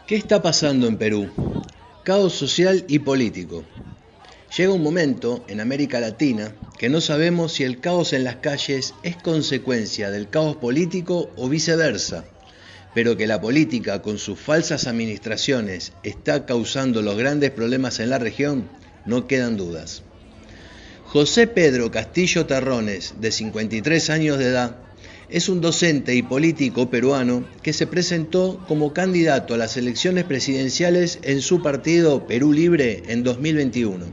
¿Qué está pasando en Perú? Caos social y político. Llega un momento en América Latina que no sabemos si el caos en las calles es consecuencia del caos político o viceversa, pero que la política con sus falsas administraciones está causando los grandes problemas en la región, no quedan dudas. José Pedro Castillo Terrones, de 53 años de edad, es un docente y político peruano que se presentó como candidato a las elecciones presidenciales en su partido Perú Libre en 2021.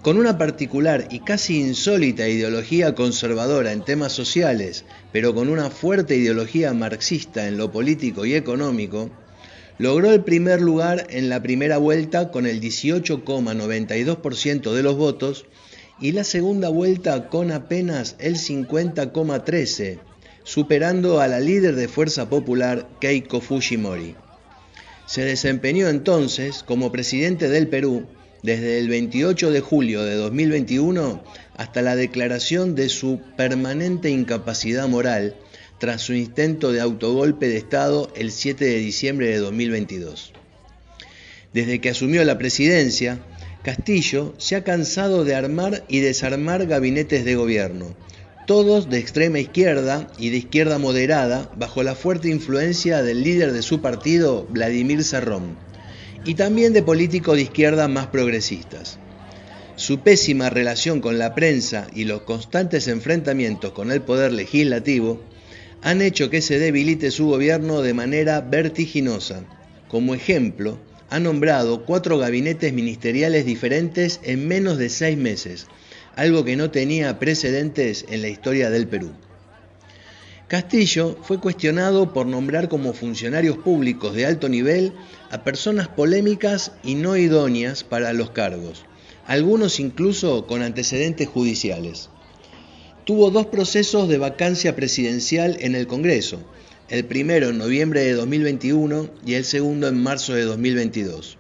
Con una particular y casi insólita ideología conservadora en temas sociales, pero con una fuerte ideología marxista en lo político y económico, logró el primer lugar en la primera vuelta con el 18,92% de los votos y la segunda vuelta con apenas el 50,13%, superando a la líder de Fuerza Popular, Keiko Fujimori. Se desempeñó entonces como presidente del Perú desde el 28 de julio de 2021 hasta la declaración de su permanente incapacidad moral tras su intento de autogolpe de Estado el 7 de diciembre de 2022. Desde que asumió la presidencia, Castillo se ha cansado de armar y desarmar gabinetes de gobierno, todos de extrema izquierda y de izquierda moderada, bajo la fuerte influencia del líder de su partido, Vladimir Cerrón, y también de políticos de izquierda más progresistas. Su pésima relación con la prensa y los constantes enfrentamientos con el poder legislativo han hecho que se debilite su gobierno de manera vertiginosa. Como ejemplo, ha nombrado 4 gabinetes ministeriales diferentes en menos de 6 meses, algo que no tenía precedentes en la historia del Perú. Castillo fue cuestionado por nombrar como funcionarios públicos de alto nivel a personas polémicas y no idóneas para los cargos, algunos incluso con antecedentes judiciales. Tuvo 2 procesos de vacancia presidencial en el Congreso, el primero en noviembre de 2021 y el segundo en marzo de 2022.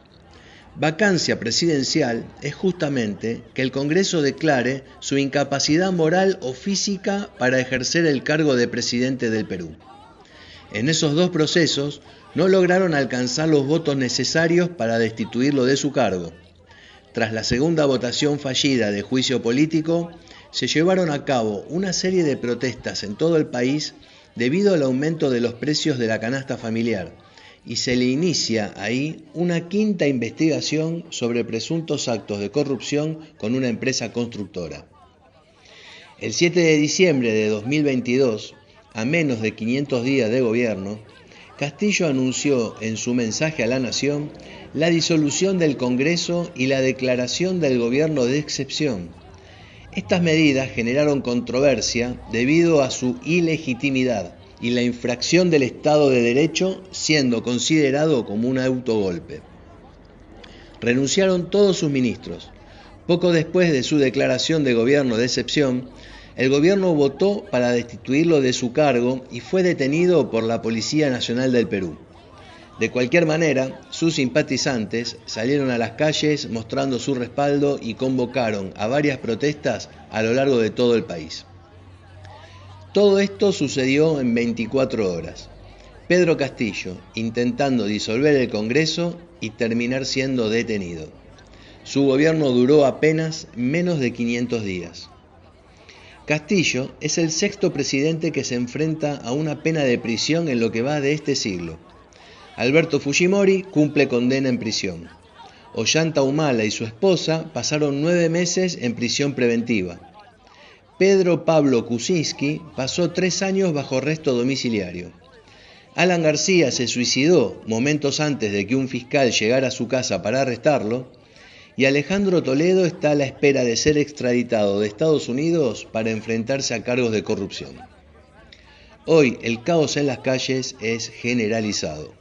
Vacancia presidencial es justamente que el Congreso declare su incapacidad moral o física para ejercer el cargo de presidente del Perú. En esos 2 procesos no lograron alcanzar los votos necesarios para destituirlo de su cargo. Tras la segunda votación fallida de juicio político, se llevaron a cabo una serie de protestas en todo el país debido al aumento de los precios de la canasta familiar, y se le inicia ahí una 5ª investigación sobre presuntos actos de corrupción con una empresa constructora. El 7 de diciembre de 2022, a menos de 500 días de gobierno, Castillo anunció en su mensaje a la Nación la disolución del Congreso y la declaración del gobierno de excepción. Estas medidas generaron controversia debido a su ilegitimidad y la infracción del Estado de Derecho, siendo considerado como un autogolpe. Renunciaron todos sus ministros. Poco después de su declaración de gobierno de excepción, el gobierno votó para destituirlo de su cargo y fue detenido por la Policía Nacional del Perú. De cualquier manera, sus simpatizantes salieron a las calles mostrando su respaldo y convocaron a varias protestas a lo largo de todo el país. Todo esto sucedió en 24 horas. Pedro Castillo intentando disolver el Congreso y terminar siendo detenido. Su gobierno duró apenas menos de 500 días. Castillo es el 6º presidente que se enfrenta a una pena de prisión en lo que va de este siglo. Alberto Fujimori cumple condena en prisión. Ollanta Humala y su esposa pasaron 9 meses en prisión preventiva. Pedro Pablo Kuczynski pasó 3 años bajo arresto domiciliario. Alan García se suicidó momentos antes de que un fiscal llegara a su casa para arrestarlo. Y Alejandro Toledo está a la espera de ser extraditado de Estados Unidos para enfrentarse a cargos de corrupción. Hoy el caos en las calles es generalizado.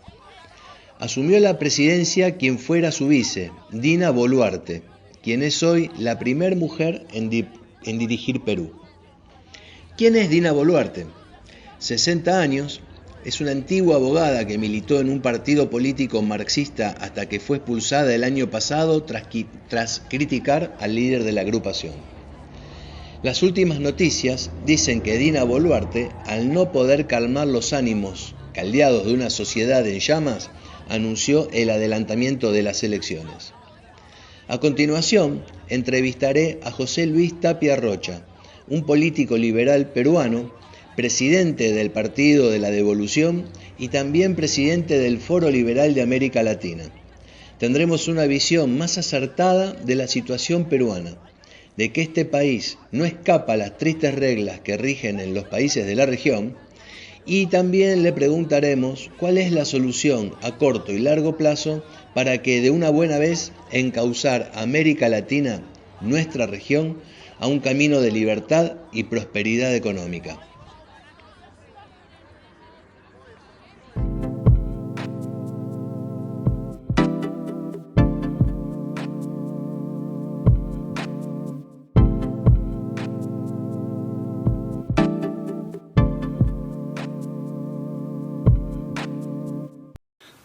Asumió la presidencia quien fuera su vice, Dina Boluarte, quien es hoy la primera mujer en dirigir Perú. ¿Quién es Dina Boluarte? 60 años, es una antigua abogada que militó en un partido político marxista hasta que fue expulsada el año pasado tras criticar al líder de la agrupación. Las últimas noticias dicen que Dina Boluarte, al no poder calmar los ánimos caldeados de una sociedad en llamas, anunció el adelantamiento de las elecciones. A continuación, entrevistaré a José Luis Tapia Rocha, un político liberal peruano, presidente del Partido de la Devolución y también presidente del Foro Liberal de América Latina. Tendremos una visión más acertada de la situación peruana, de que este país no escapa a las tristes reglas que rigen en los países de la región, y también le preguntaremos cuál es la solución a corto y largo plazo para que de una buena vez encauzar a América Latina, nuestra región, a un camino de libertad y prosperidad económica.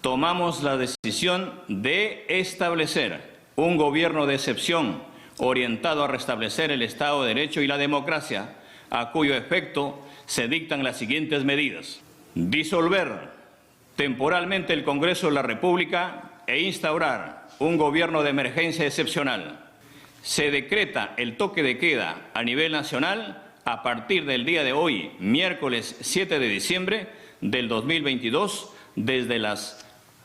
Tomamos la decisión de establecer un gobierno de excepción orientado a restablecer el Estado de Derecho y la democracia, a cuyo efecto se dictan las siguientes medidas: disolver temporalmente el Congreso de la República e instaurar un gobierno de emergencia excepcional. Se decreta el toque de queda a nivel nacional a partir del día de hoy, miércoles 7 de diciembre del 2022, desde las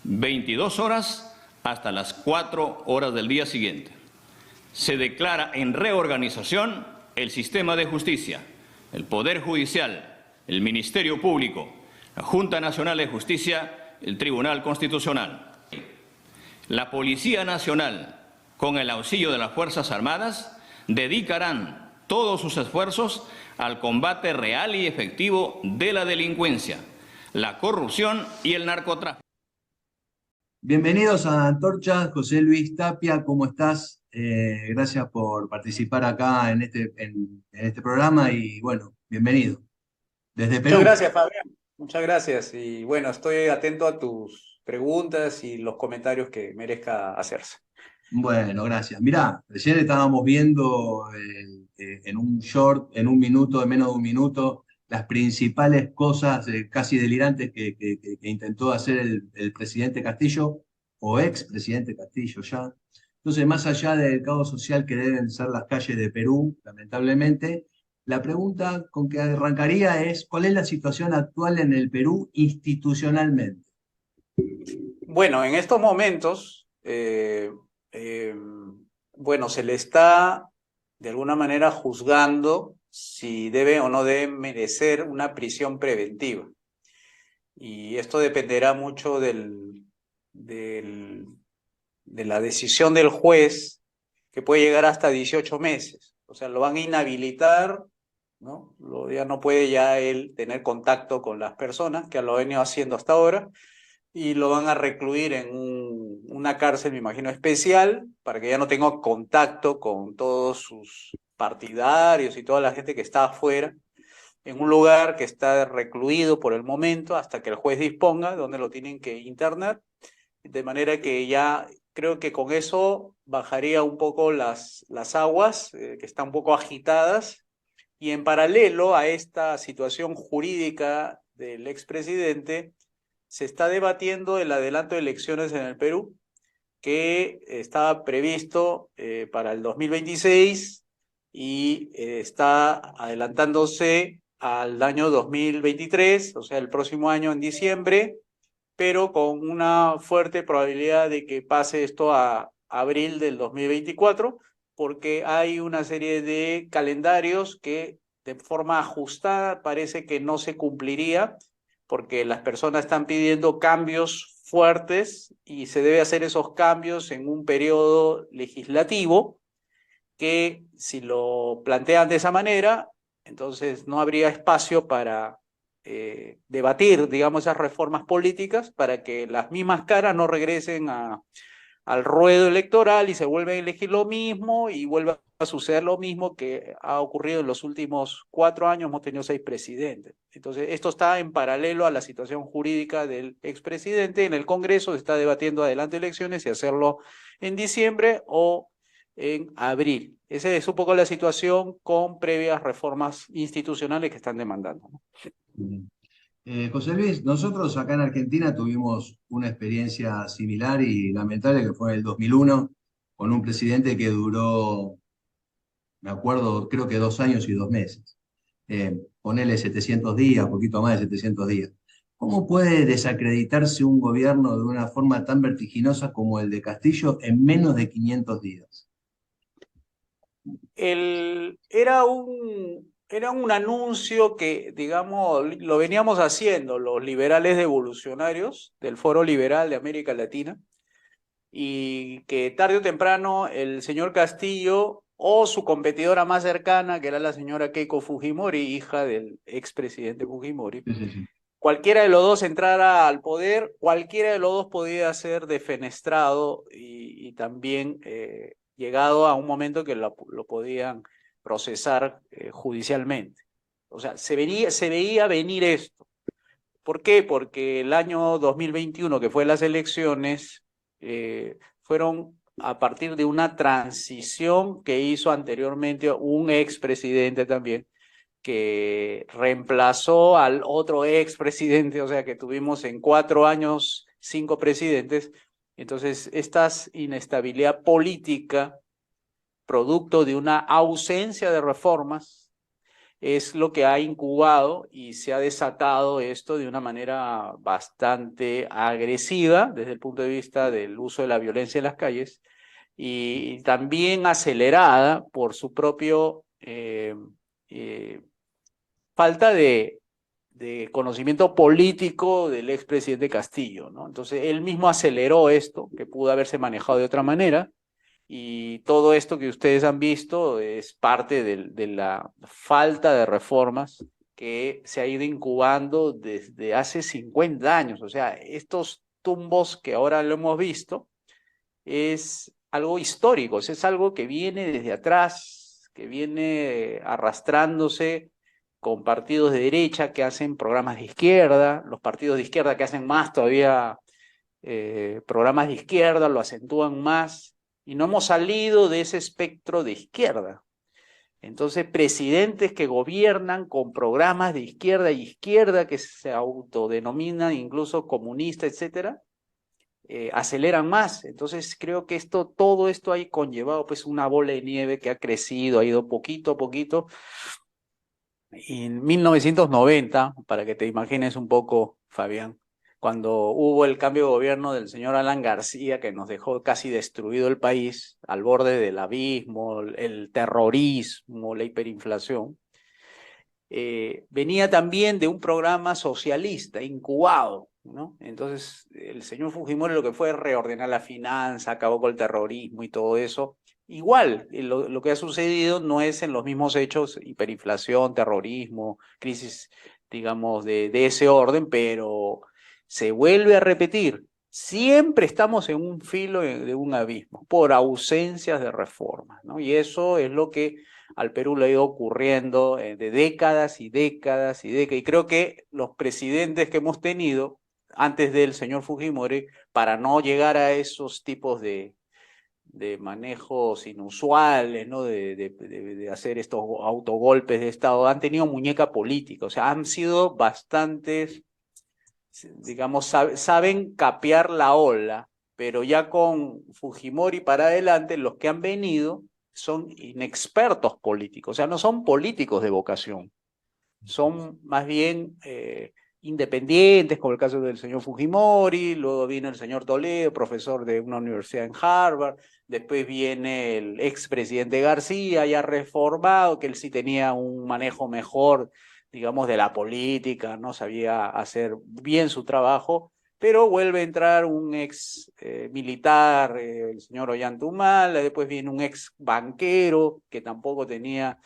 22 horas hasta las 4 horas del día siguiente. Se declara en reorganización el sistema de justicia, el Poder Judicial, el Ministerio Público, la Junta Nacional de Justicia, el Tribunal Constitucional. La Policía Nacional, con el auxilio de las Fuerzas Armadas, dedicarán todos sus esfuerzos al combate real y efectivo de la delincuencia, la corrupción y el narcotráfico. Bienvenidos a Antorcha, José Luis Tapia, ¿cómo estás? Gracias por participar acá en este programa y bueno, bienvenido. Desde Perú. Muchas gracias, Fabián. Muchas gracias. Y bueno, estoy atento a tus preguntas y los comentarios que merezca hacerse. Bueno, gracias. Mirá, recién estábamos viendo en un short, en un minuto, en menos de un minuto, las principales cosas casi delirantes que intentó hacer el presidente Castillo, o expresidente Castillo ya. Entonces, más allá del caos social que deben ser las calles de Perú, lamentablemente, la pregunta con que arrancaría es, ¿cuál es la situación actual en el Perú institucionalmente? Bueno, en estos momentos, bueno, se le está de alguna manera juzgando si debe o no debe merecer una prisión preventiva. Y esto dependerá mucho de la decisión del juez, que puede llegar hasta 18 meses. O sea, lo van a inhabilitar, ¿no? Ya no puede ya él tener contacto con las personas, que lo ha venido haciendo hasta ahora, y lo van a recluir en una cárcel, me imagino, especial, para que ya no tenga contacto con todos sus partidarios y toda la gente que está afuera, en un lugar que está recluido por el momento hasta que el juez disponga donde lo tienen que internar, de manera que ya creo que con eso bajaría un poco las aguas, que están un poco agitadas, y en paralelo a esta situación jurídica del expresidente, se está debatiendo el adelanto de elecciones en el Perú, que estaba previsto para el 2026 y está adelantándose al año 2023, o sea, el próximo año en diciembre, pero con una fuerte probabilidad de que pase esto a abril del 2024, porque hay una serie de calendarios que de forma ajustada parece que no se cumpliría, porque las personas están pidiendo cambios fuertes y se debe hacer esos cambios en un periodo legislativo que, si lo plantean de esa manera, entonces no habría espacio para debatir, digamos, esas reformas políticas, para que las mismas caras no regresen al ruedo electoral y se vuelva a elegir lo mismo y vuelva a suceder lo mismo que ha ocurrido en los últimos 4 años. Hemos tenido 6 presidentes. Entonces, esto está en paralelo a la situación jurídica del expresidente. En el Congreso se está debatiendo adelante elecciones y hacerlo en diciembre o en abril. Esa es un poco la situación con previas reformas institucionales que están demandando, ¿no? José Luis, nosotros acá en Argentina tuvimos una experiencia similar y lamentable que fue en el 2001 con un presidente que duró, me acuerdo, creo que 2 años y 2 meses. Ponele 700 días, poquito más de 700 días. ¿Cómo puede desacreditarse un gobierno de una forma tan vertiginosa como el de Castillo en menos de 500 días? Era un anuncio que, digamos, lo veníamos haciendo los liberales evolucionarios del Foro Liberal de América Latina, y que tarde o temprano el señor Castillo o su competidora más cercana, que era la señora Keiko Fujimori, hija del expresidente Fujimori, Sí, sí, sí. cualquiera de los dos entrara al poder, cualquiera de los dos podía ser defenestrado y también llegado a un momento que lo podían procesar judicialmente. O sea, se veía venir esto. ¿Por qué? Porque el año 2021, que fue las elecciones, fueron a partir de una transición que hizo anteriormente un expresidente también, que reemplazó al otro expresidente, o sea que tuvimos en 4 años 5 presidentes. Entonces, esta inestabilidad política, producto de una ausencia de reformas, es lo que ha incubado y se ha desatado esto de una manera bastante agresiva desde el punto de vista del uso de la violencia en las calles, y también acelerada por su propio eh, falta de conocimiento político del expresidente Castillo, ¿no? Entonces, él mismo aceleró esto, que pudo haberse manejado de otra manera, y todo esto que ustedes han visto es parte de la falta de reformas que se ha ido incubando desde hace 50 años. O sea, estos tumbos que ahora lo hemos visto es algo histórico, es algo que viene desde atrás, que viene arrastrándose con partidos de derecha que hacen programas de izquierda, los partidos de izquierda que hacen más todavía programas de izquierda, lo acentúan más, y no hemos salido de ese espectro de izquierda. Entonces, presidentes que gobiernan con programas de izquierda que se autodenominan incluso comunistas, etcétera, aceleran más. Entonces, creo que todo esto ha conllevado pues una bola de nieve que ha crecido, ha ido poquito a poquito. Y en 1990, para que te imagines un poco, Fabián, cuando hubo el cambio de gobierno del señor Alan García, que nos dejó casi destruido el país, al borde del abismo, el terrorismo, la hiperinflación, venía también de un programa socialista incubado, ¿no? Entonces, el señor Fujimori lo que fue reordenar la finanza, acabó con el terrorismo y todo eso. Igual, lo que ha sucedido no es en los mismos hechos, hiperinflación, terrorismo, crisis, digamos, de ese orden, pero se vuelve a repetir. Siempre estamos en un filo de un abismo por ausencias de reformas, ¿no? Y eso es lo que al Perú le ha ido ocurriendo de décadas y décadas y décadas. Y creo que los presidentes que hemos tenido antes del señor Fujimori, para no llegar a esos tipos de manejos inusuales, ¿no? De hacer estos autogolpes de Estado, han tenido muñeca política, o sea, han sido bastantes, digamos, saben capear la ola, pero ya con Fujimori para adelante, los que han venido son inexpertos políticos, o sea, no son políticos de vocación, son más bien independientes, como el caso del señor Fujimori. Luego viene el señor Toledo, profesor de una universidad en Harvard. Después viene el expresidente García, ya reformado, que él sí tenía un manejo mejor, digamos, de la política, no sabía hacer bien su trabajo, pero vuelve a entrar un ex militar, el señor Ollantumala. Después viene un ex banquero que tampoco tenía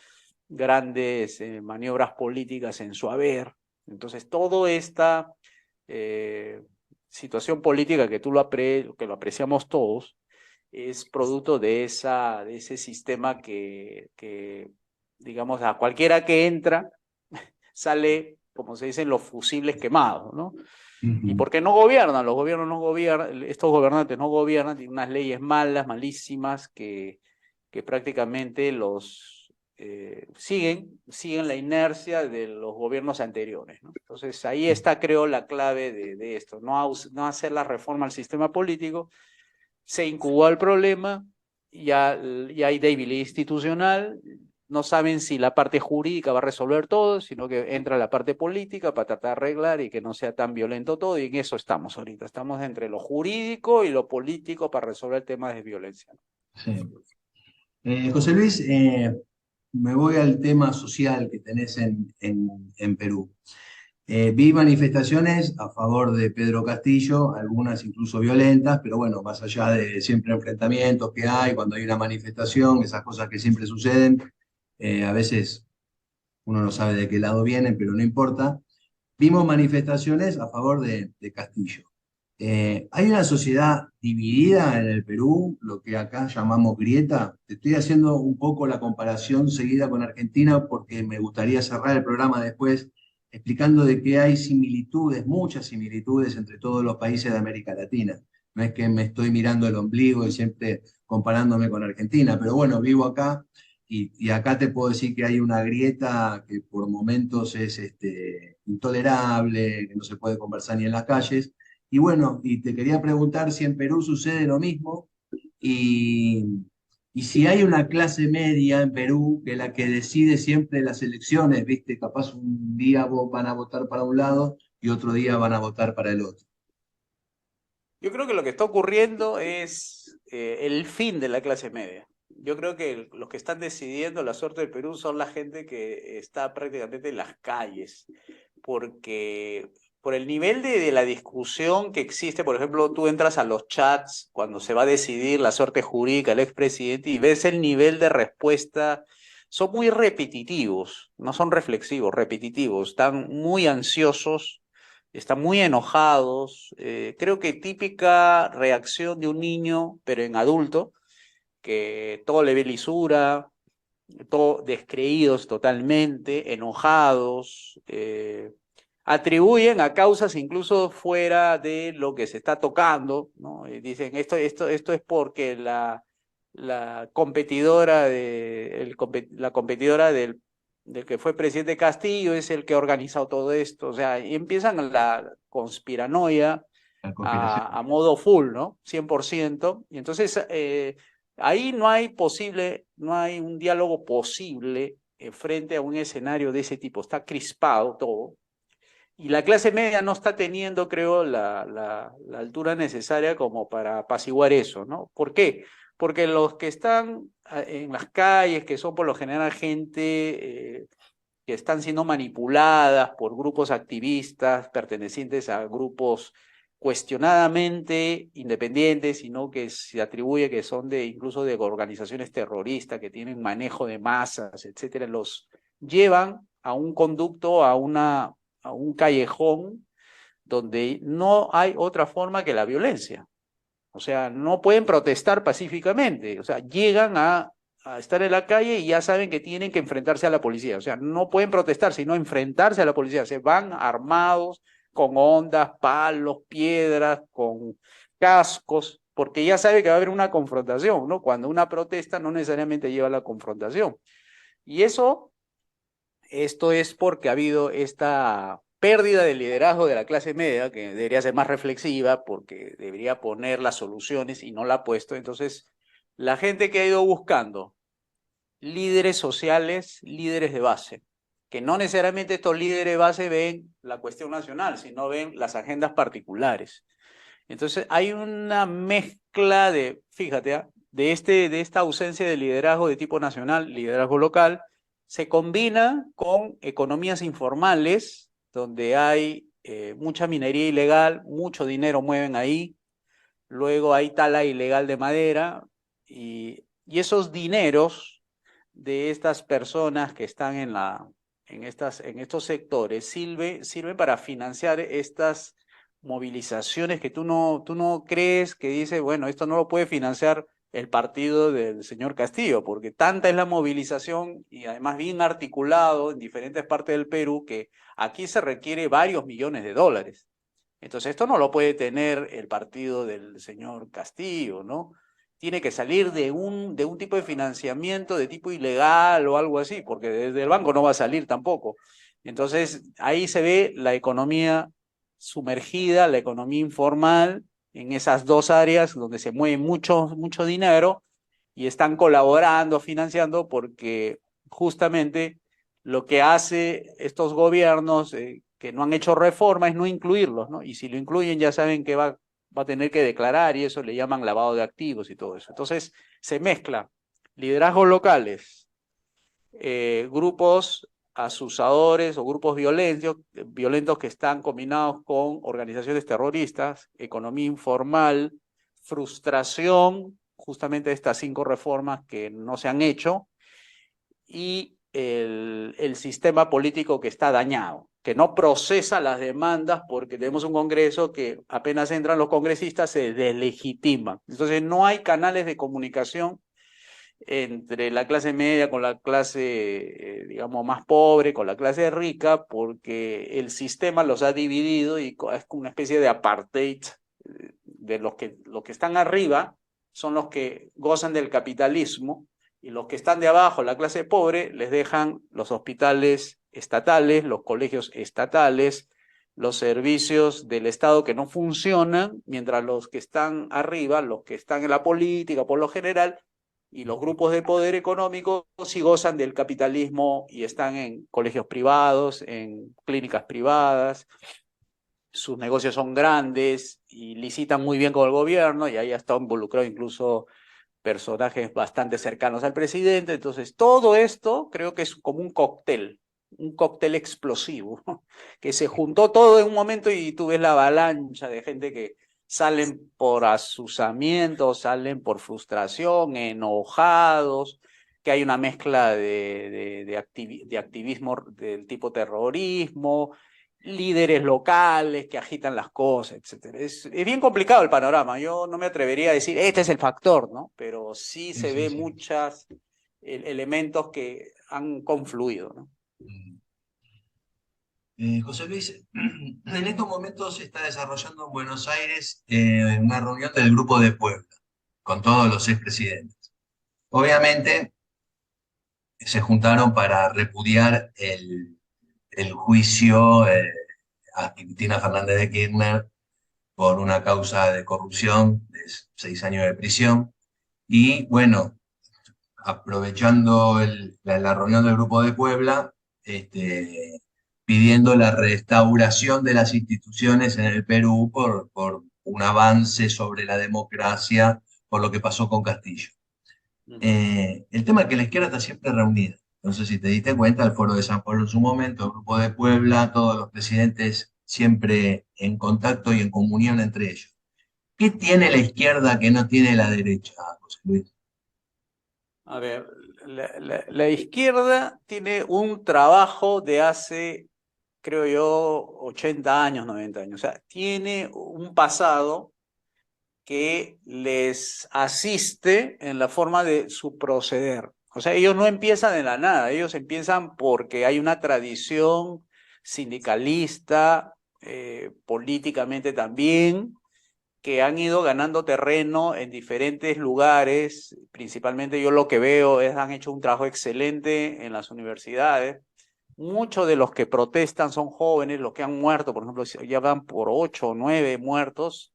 grandes maniobras políticas en su haber. Entonces, toda esta situación política que que lo apreciamos todos, es producto de ese sistema que, digamos, a cualquiera que entra, sale, como se dicen, los fusibles quemados, ¿no? ¿Y por qué no gobiernan? Los gobiernos no gobiernan, estos gobernantes no gobiernan, tienen unas leyes malas, malísimas, que prácticamente siguen la inercia de los gobiernos anteriores, ¿no? Entonces ahí está, creo, la clave de esto, no hacer la reforma al sistema político. Se incubó el problema, ya hay debilidad institucional, no saben si la parte jurídica va a resolver todo, sino que entra la parte política para tratar de arreglar y que no sea tan violento todo, y en eso estamos ahorita, estamos entre lo jurídico y lo político para resolver temas de violencia. Sí. José Luis, me voy al tema social que tenés en Perú. Vi manifestaciones a favor de Pedro Castillo, algunas incluso violentas, pero bueno, más allá de siempre enfrentamientos que hay, cuando hay una manifestación, esas cosas que siempre suceden, a veces uno no sabe de qué lado vienen, pero no importa. Vimos manifestaciones a favor de Castillo. Hay una sociedad dividida en el Perú, lo que acá llamamos grieta. Te estoy haciendo un poco la comparación seguida con Argentina porque me gustaría cerrar el programa después explicando de que hay similitudes, muchas similitudes entre todos los países de América Latina. No es que me estoy mirando el ombligo y siempre comparándome con Argentina, pero bueno, vivo acá y acá te puedo decir que hay una grieta que por momentos es intolerable, que no se puede conversar ni en las calles. Y bueno, y te quería preguntar si en Perú sucede lo mismo y, y si hay una clase media en Perú que es la que decide siempre las elecciones, ¿viste? Capaz un día van a votar para un lado y otro día van a votar para el otro. Yo creo que lo que está ocurriendo es el fin de la clase media. Yo creo que los que están decidiendo la suerte del Perú son la gente que está prácticamente en las calles, porque por el nivel de la discusión que existe, por ejemplo, tú entras a los chats cuando se va a decidir la suerte jurídica del expresidente y ves el nivel de respuesta, son muy repetitivos, no son reflexivos, repetitivos, están muy ansiosos, están muy enojados. Creo que típica reacción de un niño, pero en adulto, que todo le ve lisura, todo descreídos totalmente, enojados, atribuyen a causas incluso fuera de lo que se está tocando, ¿no? Y dicen, esto es porque la competidora, la competidora del que fue presidente Castillo es el que ha organizado todo esto, o sea, y empiezan la conspiranoia La conspiración. a modo full, ¿no? 100%, y entonces ahí no hay un diálogo posible frente a un escenario de ese tipo, está crispado todo, y la clase media no está teniendo, creo, la altura necesaria como para apaciguar eso, ¿no? ¿Por qué? Porque los que están en las calles, que son por lo general gente que están siendo manipuladas por grupos activistas pertenecientes a grupos cuestionadamente independientes, sino que se atribuye que son incluso de organizaciones terroristas, que tienen manejo de masas, etcétera, los llevan a un conducto, a un callejón donde no hay otra forma que la violencia. O sea, no pueden protestar pacíficamente, o sea, llegan a estar en la calle y ya saben que tienen que enfrentarse a la policía. O sea, no pueden protestar, sino enfrentarse a la policía. Se van armados con ondas, palos, piedras, con cascos, porque ya sabe que va a haber una confrontación, ¿no? Cuando una protesta no necesariamente lleva a la confrontación. Y esto es porque ha habido esta pérdida de liderazgo de la clase media, que debería ser más reflexiva, porque debería poner las soluciones y no la ha puesto. Entonces, la gente que ha ido buscando líderes sociales, líderes de base, que no necesariamente estos líderes de base ven la cuestión nacional, sino ven las agendas particulares. Entonces, hay una mezcla fíjate, de esta ausencia de liderazgo de tipo nacional, liderazgo local, se combina con economías informales, donde hay mucha minería ilegal, mucho dinero mueven ahí, luego hay tala ilegal de madera, y esos dineros de estas personas que están en estos sectores sirven para financiar estas movilizaciones que tú no crees, que dice, bueno, esto no lo puede financiar el partido del señor Castillo, porque tanta es la movilización y además bien articulado en diferentes partes del Perú que aquí se requiere varios millones de dólares. Entonces esto no lo puede tener el partido del señor Castillo, ¿no? tiene que salir de un tipo de financiamiento de tipo ilegal o algo así, porque desde el banco no va a salir tampoco. Entonces, ahí se ve la economía sumergida, la economía informal, en esas dos áreas donde se mueve mucho dinero y están colaborando, financiando, porque justamente lo que hace estos gobiernos que no han hecho reforma es no incluirlos, ¿no? Y si lo incluyen ya saben que va a tener que declarar y eso le llaman lavado de activos y todo eso. Entonces se mezcla liderazgos locales, grupos asusadores o grupos violentos que están combinados con organizaciones terroristas, economía informal, frustración, justamente de estas 5 reformas que no se han hecho, y el sistema político que está dañado, que no procesa las demandas porque tenemos un Congreso que apenas entran los congresistas se deslegitima. Entonces no hay canales de comunicación entre la clase media con la clase, digamos, más pobre, con la clase rica, porque el sistema los ha dividido y es una especie de apartheid de los que están arriba son los que gozan del capitalismo y los que están de abajo, la clase pobre, les dejan los hospitales estatales, los colegios estatales, los servicios del Estado que no funcionan, mientras los que están arriba, los que están en la política por lo general, y los grupos de poder económico sí gozan del capitalismo y están en colegios privados, en clínicas privadas, sus negocios son grandes y licitan muy bien con el gobierno y ahí ha estado involucrado incluso personajes bastante cercanos al presidente. Entonces, todo esto creo que es como un cóctel explosivo, que se juntó todo en un momento y tú ves la avalancha de gente que salen por asusamiento, salen por frustración, enojados, que hay una mezcla de activismo del tipo terrorismo, líderes locales que agitan las cosas, etcétera. Es bien complicado el panorama. Yo no me atrevería a decir, este es el factor, ¿no? Pero sí Sí, se sí, ve sí. muchos elementos que han confluido, ¿no? Mm. José Luis, en estos momentos se está desarrollando en Buenos Aires una reunión del Grupo de Puebla con todos los expresidentes. Obviamente se juntaron para repudiar el juicio a Cristina Fernández de Kirchner por una causa de corrupción de 6 años de prisión. Y bueno, aprovechando la reunión del Grupo de Puebla, este, pidiendo la restauración de las instituciones en el Perú por un avance sobre la democracia, por lo que pasó con Castillo. El tema es que la izquierda está siempre reunida. No sé si te diste cuenta, el Foro de San Pablo en su momento, el Grupo de Puebla, todos los presidentes siempre en contacto y en comunión entre ellos. ¿Qué tiene la izquierda que no tiene la derecha, José Luis? A ver, la izquierda tiene un trabajo de hace, creo yo, 80 años, 90 años. O sea, tiene un pasado que les asiste en la forma de su proceder. O sea, ellos no empiezan de la nada, ellos empiezan porque hay una tradición sindicalista, políticamente también, que han ido ganando terreno en diferentes lugares. Principalmente yo lo que veo es han hecho un trabajo excelente en las universidades. Muchos de los que protestan son jóvenes, los que han muerto, por ejemplo, ya van por 8 o 9 muertos,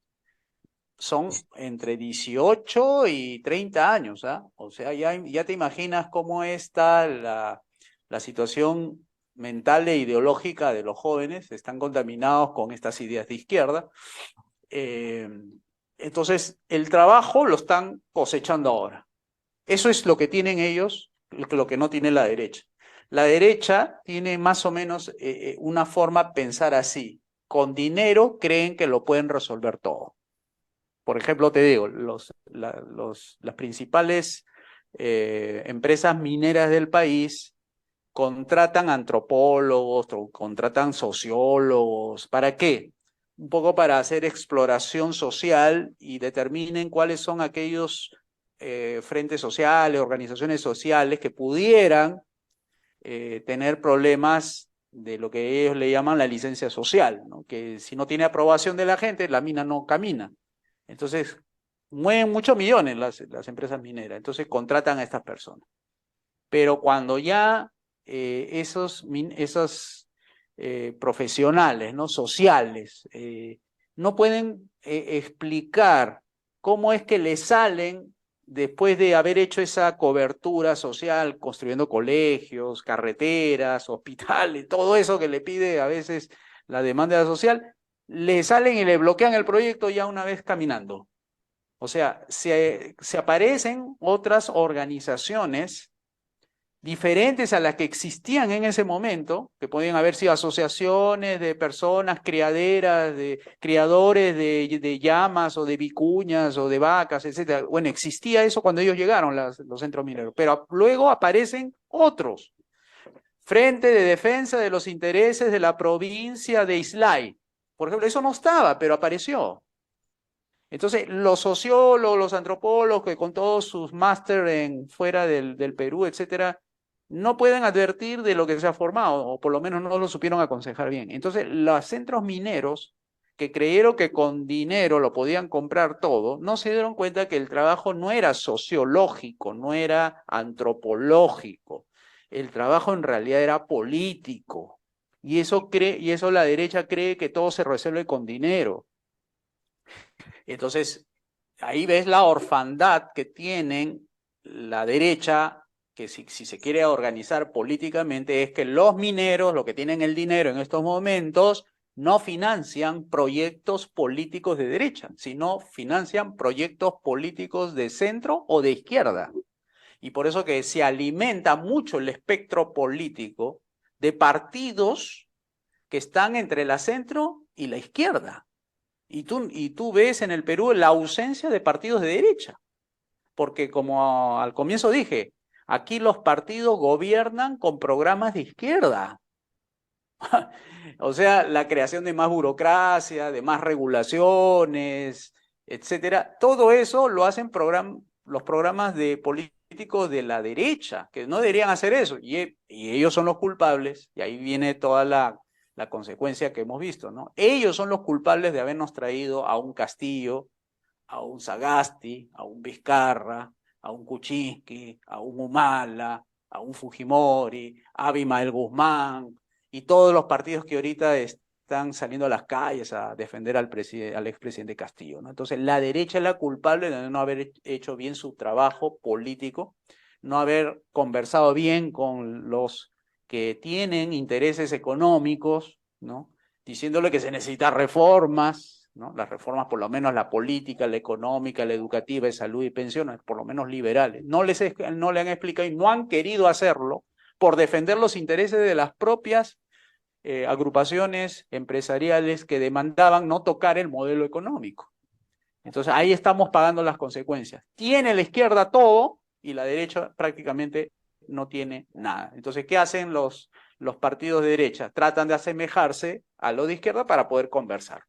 son entre 18 y 30 años, ¿ah? O sea, ya te imaginas cómo está la situación mental e ideológica de los jóvenes, están contaminados con estas ideas de izquierda. Eh, entonces, el trabajo lo están cosechando ahora. Eso es lo que tienen ellos, lo que no tiene la derecha. La derecha tiene más o menos una forma de pensar así. Con dinero creen que lo pueden resolver todo. Por ejemplo, te digo, las principales empresas mineras del país contratan antropólogos, contratan sociólogos. ¿Para qué? Un poco para hacer exploración social y determinen cuáles son aquellos frentes sociales, organizaciones sociales que pudieran tener problemas de lo que ellos le llaman la licencia social, ¿no? Que si no tiene aprobación de la gente, la mina no camina. Entonces, mueven muchos millones las empresas mineras, entonces contratan a estas personas. Pero cuando ya esos profesionales, ¿no? Sociales no pueden explicar cómo es que les salen después de haber hecho esa cobertura social, construyendo colegios, carreteras, hospitales, todo eso que le pide a veces la demanda social, le salen y le bloquean el proyecto ya una vez caminando. O sea, se aparecen otras organizaciones diferentes a las que existían en ese momento, que podían haber sido asociaciones de personas criaderas, de criadores de llamas o de vicuñas o de vacas, etc. Bueno, existía eso cuando ellos llegaron, los centros mineros, pero luego aparecen otros. Frente de Defensa de los Intereses de la Provincia de Islay. Por ejemplo, eso no estaba, pero apareció. Entonces, los sociólogos, los antropólogos, que con todos sus máster fuera del Perú, etcétera, no pueden advertir de lo que se ha formado, o por lo menos no lo supieron aconsejar bien. Entonces, los centros mineros, que creyeron que con dinero lo podían comprar todo, no se dieron cuenta que el trabajo no era sociológico, no era antropológico. El trabajo en realidad era político. Y eso la derecha cree que todo se resuelve con dinero. Entonces, ahí ves la orfandad que tienen la derecha, que si se quiere organizar políticamente, es que los mineros, los que tienen el dinero en estos momentos, no financian proyectos políticos de derecha, sino financian proyectos políticos de centro o de izquierda. Y por eso que se alimenta mucho el espectro político de partidos que están entre la centro y la izquierda. Y tú ves en el Perú la ausencia de partidos de derecha, porque como al comienzo dije, aquí los partidos gobiernan con programas de izquierda. O sea, la creación de más burocracia, de más regulaciones, etcétera. Todo eso lo hacen los programas de políticos de la derecha, que no deberían hacer eso. Y ellos son los culpables, y ahí viene toda la consecuencia que hemos visto, ¿no? Ellos son los culpables de habernos traído a un Castillo, a un Sagasti, a un Vizcarra, a un Kuczynski, a un Humala, a un Fujimori, a Abimael Guzmán, y todos los partidos que ahorita están saliendo a las calles a defender al expresidente Castillo, ¿no? Entonces, la derecha es la culpable de no haber hecho bien su trabajo político, no haber conversado bien con los que tienen intereses económicos, ¿no? Diciéndole que se necesitan reformas, ¿no? Las reformas, por lo menos la política, la económica, la educativa, de salud y pensiones, por lo menos liberales. No le han explicado y no han querido hacerlo por defender los intereses de las propias agrupaciones empresariales que demandaban no tocar el modelo económico. Entonces ahí estamos pagando las consecuencias. Tiene la izquierda todo y la derecha prácticamente no tiene nada. Entonces, ¿qué hacen los partidos de derecha? Tratan de asemejarse a los de izquierda para poder conversar.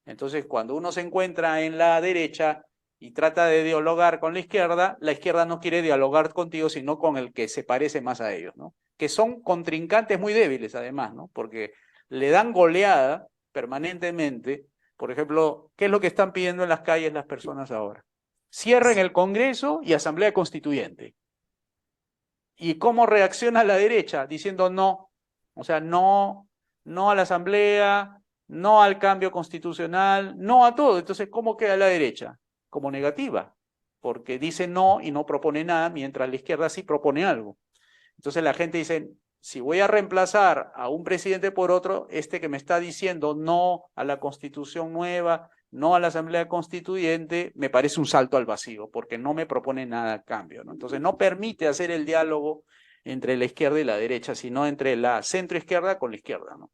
Entonces, cuando uno se encuentra en la derecha y trata de dialogar con la izquierda no quiere dialogar contigo, sino con el que se parece más a ellos, ¿no? Que son contrincantes muy débiles, además, ¿no? Porque le dan goleada permanentemente. Por ejemplo, ¿qué es lo que están pidiendo en las calles las personas ahora? Cierren el Congreso y Asamblea Constituyente. ¿Y cómo reacciona la derecha? Diciendo no. O sea, no a la Asamblea, no al cambio constitucional, no a todo. Entonces, ¿cómo queda la derecha? Como negativa, porque dice no y no propone nada, mientras la izquierda sí propone algo. Entonces la gente dice, si voy a reemplazar a un presidente por otro, este que me está diciendo no a la Constitución nueva, no a la Asamblea Constituyente, me parece un salto al vacío, porque no me propone nada a cambio, ¿no? Entonces no permite hacer el diálogo entre la izquierda y la derecha, sino entre la centroizquierda con la izquierda, ¿no?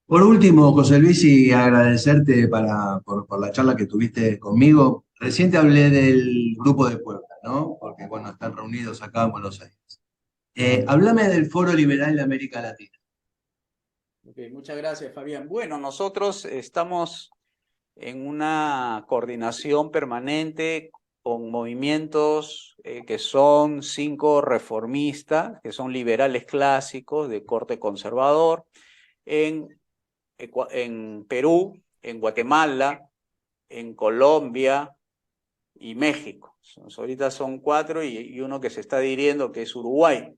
Por último, José Luis, y agradecerte por la charla que tuviste conmigo. Recién te hablé del Grupo de Puebla, ¿no? Porque, bueno, están reunidos acá en Buenos Aires. Háblame del Foro Liberal de América Latina. Okay, muchas gracias, Fabián. Bueno, nosotros estamos en una coordinación permanente con movimientos que son 5 reformistas, que son liberales clásicos de corte conservador, en Perú, en Guatemala, en Colombia y México. Ahorita son 4 y uno que se está adhiriendo, que es Uruguay.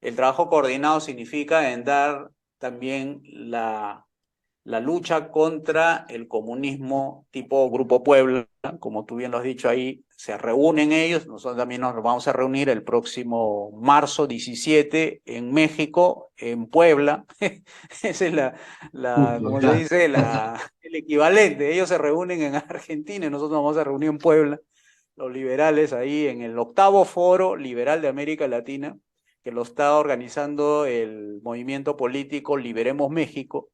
El trabajo coordinado significa en dar también la lucha contra el comunismo tipo Grupo Puebla, como tú bien lo has dicho ahí, se reúnen ellos, nosotros también nos vamos a reunir el próximo marzo 17 en México, en Puebla. Esa es como se dice, el equivalente. Ellos se reúnen en Argentina y nosotros nos vamos a reunir en Puebla, los liberales ahí en el 8º Foro Liberal de América Latina, que lo está organizando el movimiento político Liberemos México.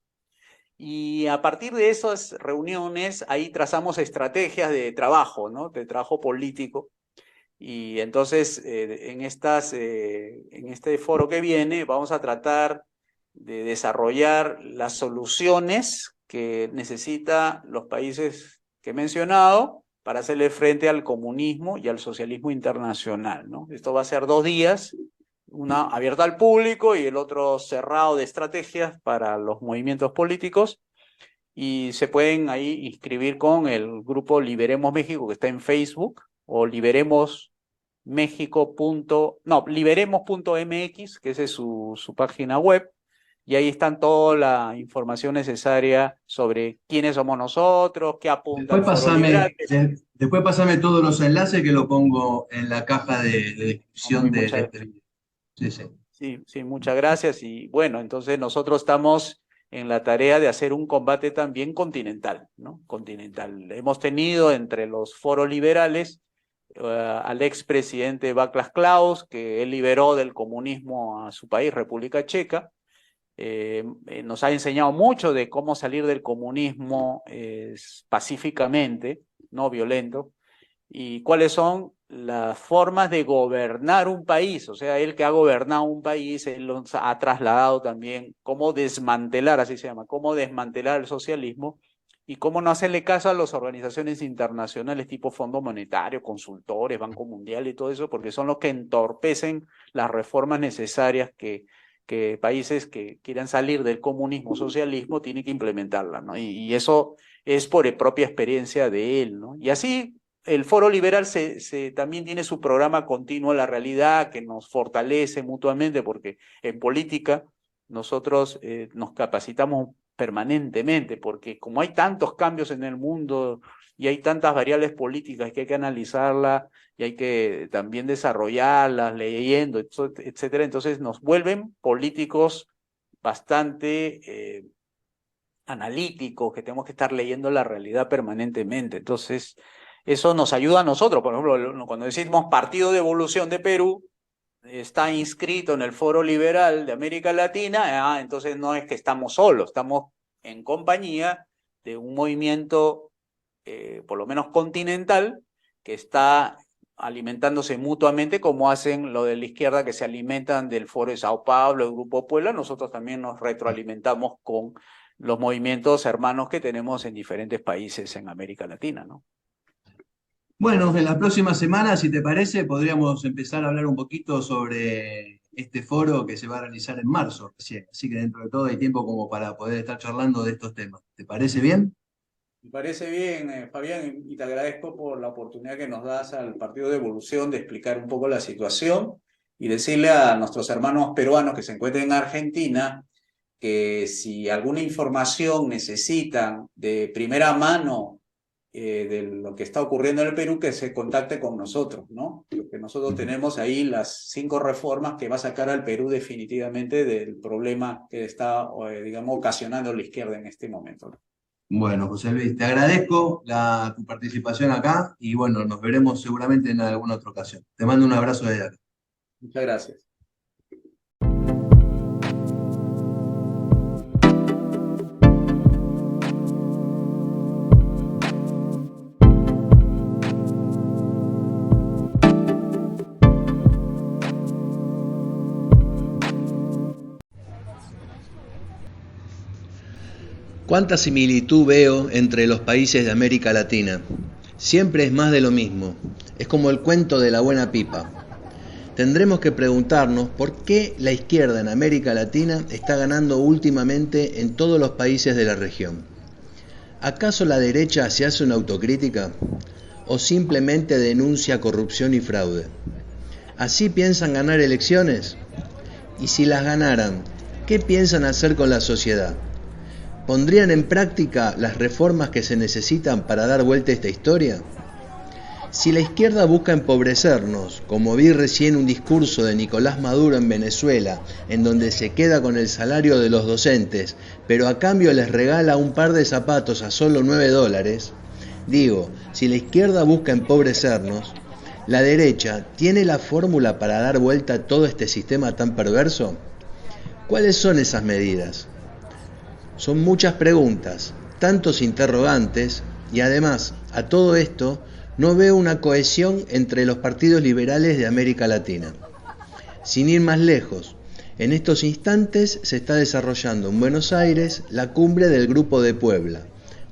Y a partir de esas reuniones, ahí trazamos estrategias de trabajo, ¿no? De trabajo político. Y entonces, en este foro que viene, vamos a tratar de desarrollar las soluciones que necesitan los países que he mencionado para hacerle frente al comunismo y al socialismo internacional, ¿no? Esto va a ser 2 días, una abierta al público y el otro cerrado de estrategias para los movimientos políticos, y se pueden ahí inscribir con el grupo Liberemos México, que está en Facebook, o liberemos.mx, que esa es su página web, y ahí están toda la información necesaria sobre quiénes somos nosotros, qué apunta el Foro Liberal. Después pasame todos los enlaces que lo pongo en la caja de descripción de este video. Sí, muchas gracias. Y bueno, entonces nosotros estamos en la tarea de hacer un combate también continental, ¿no? Continental. Hemos tenido entre los foros liberales al expresidente Václav Klaus, que él liberó del comunismo a su país, República Checa. Nos ha enseñado mucho de cómo salir del comunismo pacíficamente, no violento, y cuáles son las formas de gobernar un país. O sea, él que ha gobernado un país, él lo ha trasladado también cómo desmantelar, así se llama, cómo desmantelar el socialismo y cómo no hacerle caso a las organizaciones internacionales tipo Fondo Monetario, consultores, Banco Mundial y todo eso, porque son los que entorpecen las reformas necesarias que países que quieran salir del comunismo, socialismo, tienen que implementarlas, ¿no? Y eso es por propia experiencia de él, ¿no? Y así el Foro Liberal también tiene su programa Continuo a la Realidad, que nos fortalece mutuamente, porque en política nosotros nos capacitamos permanentemente, porque como hay tantos cambios en el mundo y hay tantas variables políticas que hay que analizarlas y hay que también desarrollarlas, leyendo, etcétera, entonces nos vuelven políticos bastante analíticos, que tenemos que estar leyendo la realidad permanentemente. Entonces, eso nos ayuda a nosotros. Por ejemplo, cuando decimos Partido de Evolución de Perú, está inscrito en el Foro Liberal de América Latina, entonces no es que estamos solos, estamos en compañía de un movimiento, por lo menos continental, que está alimentándose mutuamente, como hacen lo de la izquierda, que se alimentan del Foro de Sao Paulo, el Grupo Puebla. Nosotros también nos retroalimentamos con los movimientos hermanos que tenemos en diferentes países en América Latina, ¿no? Bueno, en la próxima semana, si te parece, podríamos empezar a hablar un poquito sobre este foro que se va a realizar en marzo recién. Así que dentro de todo hay tiempo como para poder estar charlando de estos temas. ¿Te parece bien? Me parece bien, Fabián, y te agradezco por la oportunidad que nos das al Partido de Evolución de explicar un poco la situación y decirle a nuestros hermanos peruanos que se encuentran en Argentina que si alguna información necesitan de primera mano de lo que está ocurriendo en el Perú, que se contacte con nosotros, ¿no? Porque nosotros tenemos ahí las 5 reformas que va a sacar al Perú definitivamente del problema que está, digamos, ocasionando la izquierda en este momento, ¿no? Bueno, José Luis, te agradezco tu participación acá y bueno, nos veremos seguramente en alguna otra ocasión. Te mando un abrazo de acá. Muchas gracias. ¿Cuánta similitud veo entre los países de América Latina? Siempre es más de lo mismo. Es como el cuento de la buena pipa. Tendremos que preguntarnos por qué la izquierda en América Latina está ganando últimamente en todos los países de la región. ¿Acaso la derecha se hace una autocrítica? ¿O simplemente denuncia corrupción y fraude? ¿Así piensan ganar elecciones? Y si las ganaran, ¿qué piensan hacer con la sociedad? ¿Pondrían en práctica las reformas que se necesitan para dar vuelta a esta historia? Si la izquierda busca empobrecernos, como vi recién un discurso de Nicolás Maduro en Venezuela, en donde se queda con el salario de los docentes, pero a cambio les regala un par de zapatos a solo $9, digo, si la izquierda busca empobrecernos, ¿la derecha tiene la fórmula para dar vuelta a todo este sistema tan perverso? ¿Cuáles son esas medidas? Son muchas preguntas, tantos interrogantes, y además, a todo esto, no veo una cohesión entre los partidos liberales de América Latina. Sin ir más lejos, en estos instantes se está desarrollando en Buenos Aires la cumbre del Grupo de Puebla,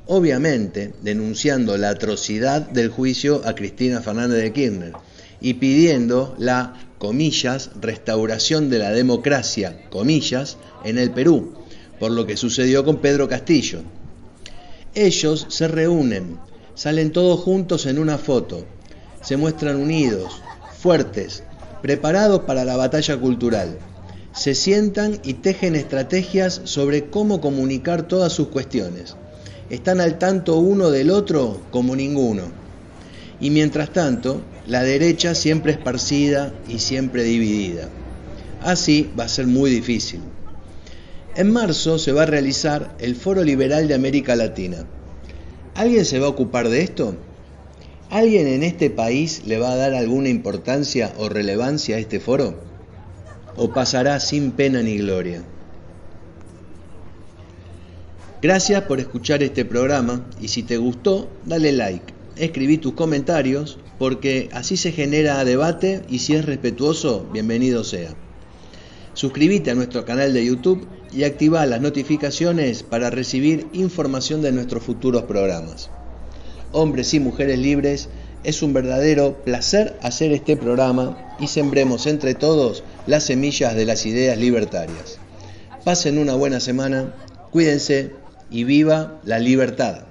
obviamente denunciando la atrocidad del juicio a Cristina Fernández de Kirchner y pidiendo la, comillas, restauración de la democracia, comillas, en el Perú, por lo que sucedió con Pedro Castillo. Ellos se reúnen, salen todos juntos en una foto, se muestran unidos, fuertes, preparados para la batalla cultural. Se sientan y tejen estrategias sobre cómo comunicar todas sus cuestiones. Están al tanto uno del otro como ninguno. Y mientras tanto, la derecha siempre esparcida y siempre dividida. Así va a ser muy difícil. En marzo se va a realizar el Foro Liberal de América Latina. ¿Alguien se va a ocupar de esto? ¿Alguien en este país le va a dar alguna importancia o relevancia a este foro? ¿O pasará sin pena ni gloria? Gracias por escuchar este programa y si te gustó, dale like, escribí tus comentarios porque así se genera debate y si es respetuoso, bienvenido sea. Suscríbete a nuestro canal de YouTube y activa las notificaciones para recibir información de nuestros futuros programas. Hombres y mujeres libres, es un verdadero placer hacer este programa y sembremos entre todos las semillas de las ideas libertarias. Pasen una buena semana, cuídense y viva la libertad.